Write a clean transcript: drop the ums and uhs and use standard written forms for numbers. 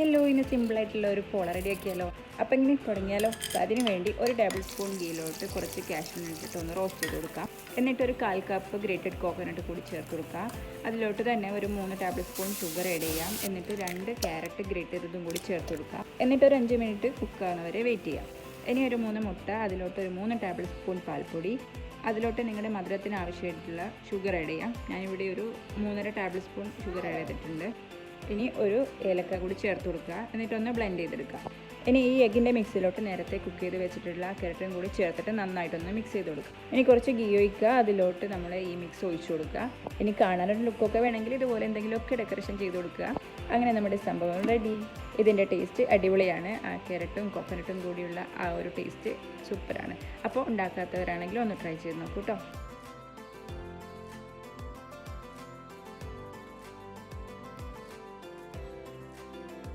Hello, ഇന്ന് സിമ്പിളായിട്ടുള്ള ഒരു പോള റെഡിയാക്കിയാലോ. അപ്പം ഇങ്ങനെ തുടങ്ങിയാലോ. അതിന് വേണ്ടി ഒരു ടേബിൾ സ്പൂൺ ഗീയിലോട്ട് കുറച്ച് കാഷ്യൂ ഇട്ടിട്ട് ഒന്ന് റോസ്റ്റ് ചെയ്ത് കൊടുക്കാം. എന്നിട്ട് ഒരു 1/4 കപ്പ് ഗ്രേറ്റഡ് കോക്കനട്ട് കൂടി ചേർത്ത് കൊടുക്കുക. അതിലോട്ട് തന്നെ ഒരു 3 ടേബിൾ സ്പൂൺ ഷുഗർ ആഡ് ചെയ്യാം. എന്നിട്ട് 2 ക്യാരറ്റ് ഗ്രേറ്റ് ചെയ്തതും കൂടി ചേർത്ത് കൊടുക്കുക. എന്നിട്ട് ഒരു 5 മിനിറ്റ് കുക്കാവുന്ന വരെ വെയിറ്റ് ചെയ്യാം. ഇനി ഒരു 3 മുട്ട, അതിലോട്ട് ഒരു 3 ടേബിൾ സ്പൂൺ പാൽപ്പൊടി, അതിലോട്ട് നിങ്ങളുടെ മധുരത്തിന് ആവശ്യമായിട്ടുള്ള ഷുഗർ ആഡ് ചെയ്യാം. ഞാനിവിടെ ഒരു 3.5 ടേബിൾ സ്പൂൺ ഷുഗർ ആഡ് ചെയ്തിട്ടുണ്ട്. ഇനി ഒരു ഏലക്ക കൂടി ചേർത്ത് കൊടുക്കുക. എന്നിട്ടൊന്ന് ബ്ലെൻഡ് ചെയ്തെടുക്കുക. ഇനി ഈ എഗ്ഗിൻ്റെ മിക്സിലോട്ട് നേരത്തെ കുക്ക് ചെയ്ത് വെച്ചിട്ടുള്ള ക്യാരറ്റും കൂടി ചേർത്തിട്ട് നന്നായിട്ടൊന്ന് മിക്സ് ചെയ്ത് കൊടുക്കുക. ഇനി കുറച്ച് ഗീ ഒഴിക്കുക. അതിലോട്ട് നമ്മൾ ഈ മിക്സ് ഒഴിച്ചു കൊടുക്കുക. ഇനി കാണാനൊരു ലുക്കൊക്കെ വേണമെങ്കിൽ ഇതുപോലെ എന്തെങ്കിലുമൊക്കെ ഡെക്കറേഷൻ ചെയ്ത് കൊടുക്കുക. അങ്ങനെ നമ്മുടെ സംഭവം റെഡി. ഇതിൻ്റെ ടേസ്റ്റ് അടിപൊളിയാണ്. ആ ക്യാരറ്റും കോക്കനട്ടും കൂടിയുള്ള ആ ഒരു ടേസ്റ്റ് സൂപ്പറാണ്. അപ്പോൾ ഉണ്ടാക്കാത്തവരാണെങ്കിൽ ഒന്ന് ട്രൈ ചെയ്ത് നോക്കൂ കേട്ടോ.